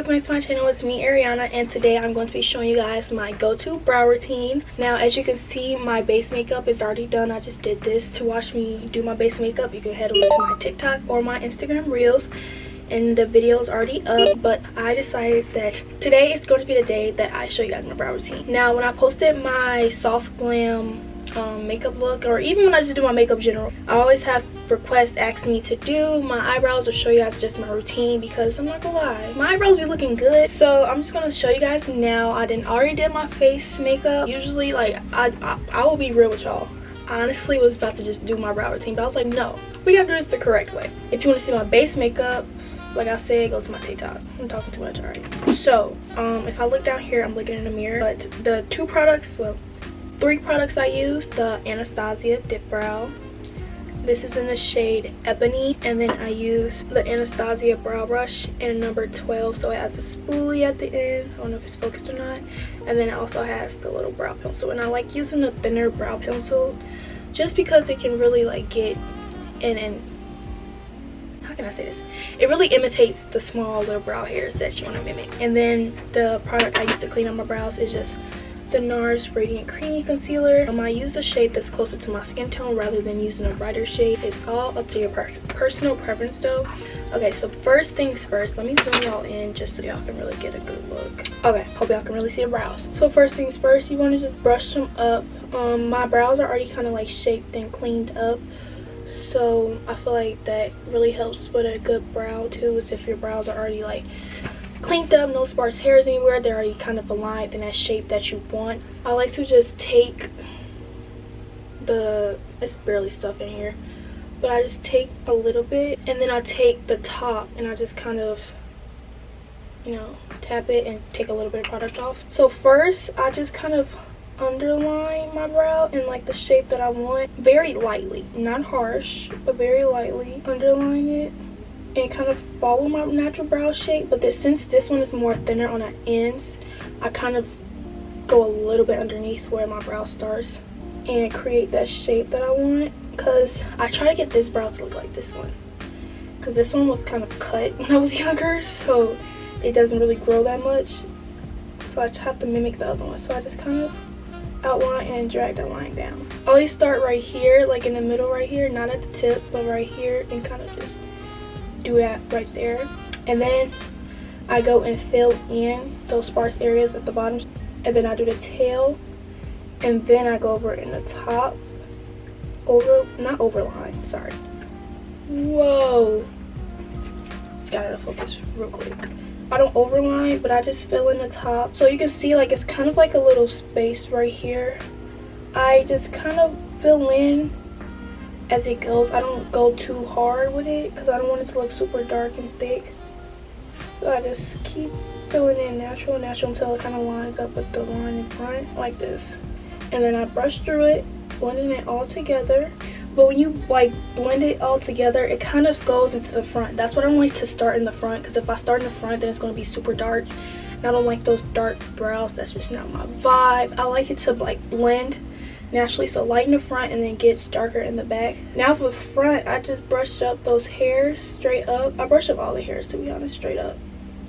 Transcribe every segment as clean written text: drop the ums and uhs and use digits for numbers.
welcome back to my channel. It's me, Ariana, and today I'm going to be showing you guys my go-to brow routine. Now, as you can see, my base makeup is already done. I just did this. To watch me do my base makeup, you can head over to my TikTok or my Instagram Reels, and the video is already up. But I decided that today is going to be the day that I show you guys my brow routine. Now, when I posted my soft glam makeup look, or even when I just do my makeup in general, I always have requests asking me to do my eyebrows or show you guys just my routine, because I'm not gonna lie, my eyebrows be looking good. So I'm just gonna show you guys now. I already did my face makeup. Usually, like, I will be real with y'all, I honestly was about to just do my brow routine, but I was like, no, we gotta do this the correct way. If you want to see my base makeup, like I said, go to my TikTok. I'm talking too much already. So if I look down here, I'm looking in the mirror, but the three products I use: the Anastasia Dip Brow, this is in the shade Ebony, and then I use the Anastasia Brow Brush in number 12, so it has a spoolie at the end. I don't know if it's focused or not. And then it also has the little brow pencil, and I like using the thinner brow pencil just because it can really like get in and, how can I say this, it really imitates the small little brow hairs that you want to mimic. And then the product I use to clean up my brows is just the NARS Radiant Creamy Concealer. I use a shade that's closer to my skin tone rather than using a brighter shade. It's all up to your personal preference though. Okay, so first things first, let me zoom y'all in just so y'all can really get a good look. Okay, hope y'all can really see the brows. So first things first, you want to just brush them up. My brows are already kind of like shaped and cleaned up, so I feel like that really helps with a good brow too, is if your brows are already like cleaned up, no sparse hairs anywhere, they're already kind of aligned in that shape that you want. I like to just take it's barely stuff in here, but I just take a little bit, and then I take the top and I just kind of, you know, tap it and take a little bit of product off. So first I just kind of underline my brow in like the shape that I want, very lightly, not harsh, but very lightly underline it and kind of follow my natural brow shape. But since this one is more thinner on the ends, I kind of go a little bit underneath where my brow starts and create that shape that I want, because I try to get this brow to look like this one, because this one was kind of cut when I was younger, so it doesn't really grow that much, so I have to mimic the other one. So I just kind of outline and drag that line down. I always start right here, like in the middle right here, not at the tip, but right here, and kind of just do that right there. And then I go and fill in those sparse areas at the bottom, and then I do the tail, and then I go over in the top, not overline, sorry, whoa, just gotta focus real quick. I don't overline, but I just fill in the top, so you can see like it's kind of like a little space right here. I just kind of fill in as it goes. I don't go too hard with it because I don't want it to look super dark and thick, so I just keep filling in natural until it kind of lines up with the line in front like this. And then I brush through it, blending it all together. But when you like blend it all together, it kind of goes into the front. That's what I like to start in the front, because if I start in the front, then it's going to be super dark, and I don't like those dark brows. That's just not my vibe. I like it to like blend naturally, so light in the front and then gets darker in the back. Now for the front, I just brush up those hairs straight up. I brush up all the hairs, to be honest, straight up.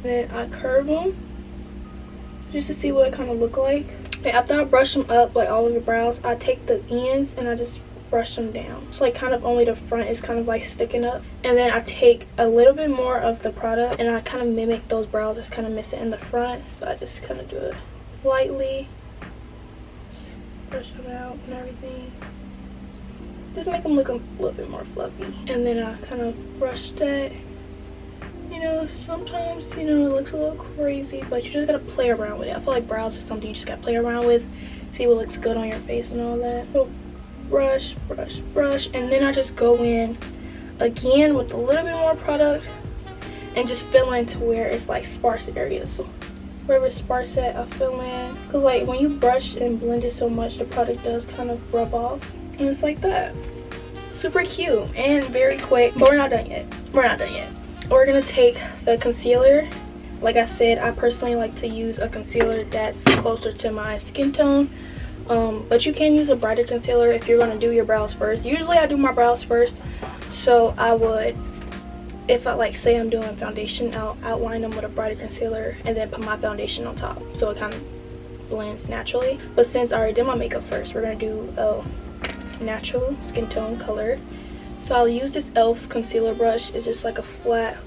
Then I curve them just to see what it kind of look like. And after I brush them up, like all of the brows, I take the ends and I just brush them down, so like kind of only the front is kind of like sticking up. And then I take a little bit more of the product and I kind of mimic those brows that's kind of missing in the front, so I just kind of do it lightly, brush them out and everything, just make them look a little bit more fluffy. And then I kind of brush that. You know, sometimes, you know, it looks a little crazy, but you just gotta play around with it. I feel like brows is something you just gotta play around with, see what looks good on your face and all that. So brush, brush, brush, and then I just go in again with a little bit more product and just fill in to where it's like sparse areas. So wherever it's sparse at, I fill in, because like when you brush and blend it so much, the product does kind of rub off, and it's like that. Super cute and very quick, but we're not done yet. We're gonna take the concealer. Like I said, I personally like to use a concealer that's closer to my skin tone, but you can use a brighter concealer if you're going to do your brows first. Usually I do my brows first, so I would if I like say I'm doing foundation, I'll outline them with a brighter concealer and then put my foundation on top, so it kind of blends naturally. But since I already did my makeup first, we're gonna do a natural skin tone color. So I'll use this e.l.f. concealer brush. It's just like a flat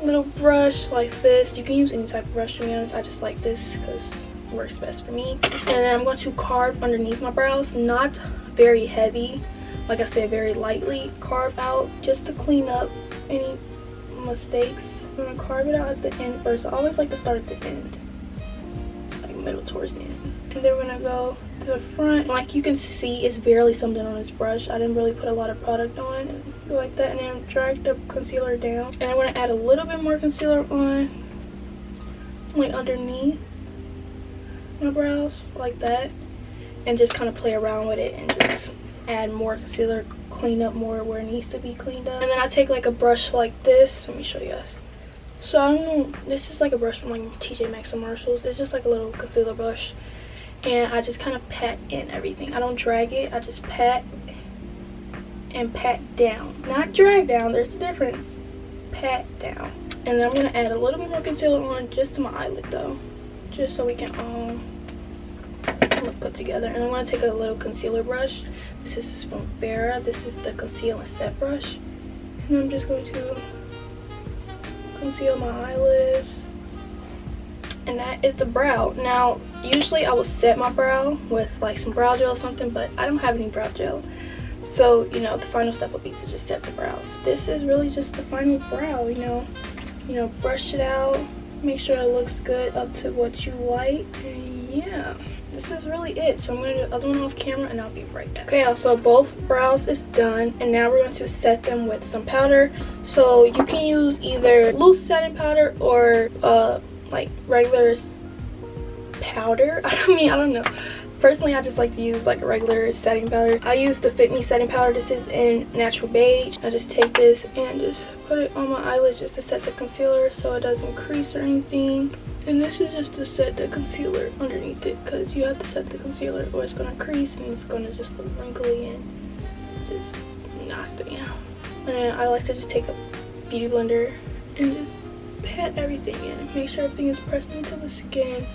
little brush like this. You can use any type of brush, to be honest. I just like this because it works best for me. And then I'm going to carve underneath my brows, not very heavy, like I said, very lightly carve out, just to clean up any mistakes. I'm gonna carve it out at the end first. I always like to start at the end, like middle towards the end, and then we're gonna go to the front. Like you can see, it's barely something on this brush. I didn't really put a lot of product on, and go like that, and then drag the concealer down. And I'm gonna add a little bit more concealer on, like underneath my brows, like that, and just kind of play around with it and just add more concealer, clean up more where it needs to be cleaned up. And then I take like a brush like this. Let me show you guys. So I don't know, this is like a brush from like TJ Maxx or Marshalls. It's just like a little concealer brush, and I just kind of pat in everything. I don't drag it, I just pat and pat down, not drag down. There's a difference. Pat down. And then I'm gonna add a little bit more concealer on just to my eyelid though, just so we can all look put together. And I'm gonna take a little concealer brush. This is from Farrah. This is the Conceal and Set brush, and I'm just going to conceal my eyelids. And that is the brow. Now, usually I will set my brow with like some brow gel or something, but I don't have any brow gel. So, you know, the final step will be to just set the brows. This is really just the final brow, you know, brush it out, make sure it looks good up to what you like, and yeah. This is really it. So I'm going to do the other one off camera and I'll be right back. Okay, so both brows is done, and now we're going to set them with some powder. So you can use either loose setting powder or like regular powder. I don't know. Personally, I just like to use like a regular setting powder. I use the Fit Me setting powder. This is in Natural Beige. I just take this and just put it on my eyelids just to set the concealer so it doesn't crease or anything. And this is just to set the concealer underneath it, because you have to set the concealer or it's going to crease and it's going to just look wrinkly and just nasty. And then I like to just take a beauty blender and just pat everything in. Make sure everything is pressed into the skin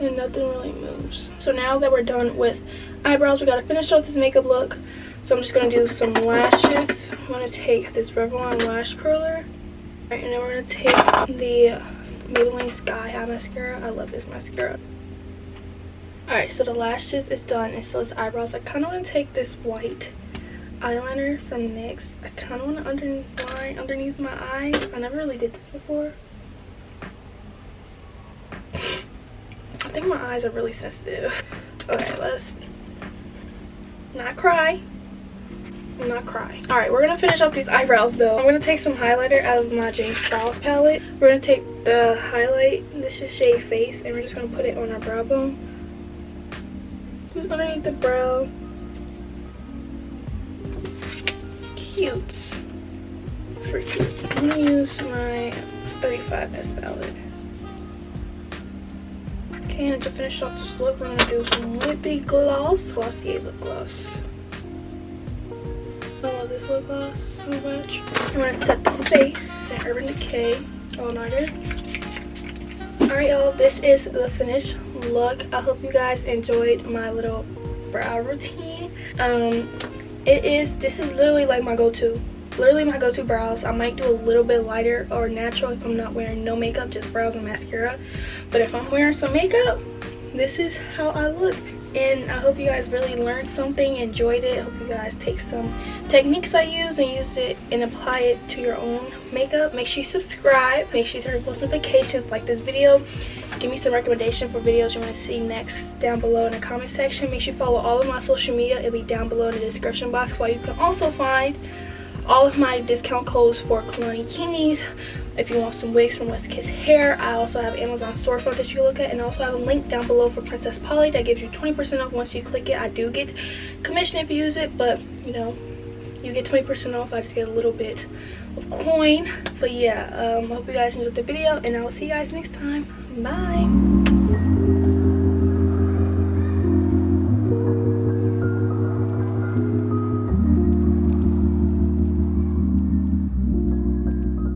and nothing really moves. So now that we're done with eyebrows, we got to finish off this makeup look. So I'm just going to do some lashes. I'm going to take this Revlon lash curler. Alright, and then we're going to take the Maybelline Sky Eye Mascara. I love this mascara. Alright, so the lashes is done, and so is eyebrows. I kind of want to take this white eyeliner from NYX. I kind of want to underline underneath my eyes. I never really did this before. I think my eyes are really sensitive. Okay, let's not cry. Not cry. Alright, we're gonna finish off these eyebrows though. I'm gonna take some highlighter out of my James Charles palette. We're gonna take the highlight, this is shade Face, and we're just gonna put it on our brow bone. Just underneath the brow. Cute. It's pretty cute. I'm gonna use my 35S palette. Okay, and to finish off this look, we're gonna do some lippy gloss. Glossier lip gloss. I love this lip gloss so much. I'm gonna set the face in Urban Decay all-nighter. Alright y'all, this is the finished look. I hope you guys enjoyed my little brow routine. This is literally like my go-to. Literally my go-to brows. I might do a little bit lighter or natural if I'm not wearing no makeup, just brows and mascara. But if I'm wearing some makeup, this is how I look. And I hope you guys really learned something, enjoyed it. I hope you guys take some techniques I use and use it and apply it to your own makeup. Make sure you subscribe. Make sure you turn on post notifications, like this video. Give me some recommendation for videos you want to see next down below in the comment section. Make sure you follow all of my social media. It'll be down below in the description box, while you can also find all of my discount codes for Kulani Kinis. If you want some wigs from West Kiss Hair, I also have Amazon storefront that you can look at, and I also have a link down below for Princess Polly that gives you 20% off once you click it. I do get commission if you use it, but you know, you get 20% off. I just get a little bit of coin. But yeah, I hope you guys enjoyed the video, and I will see you guys next time. Bye.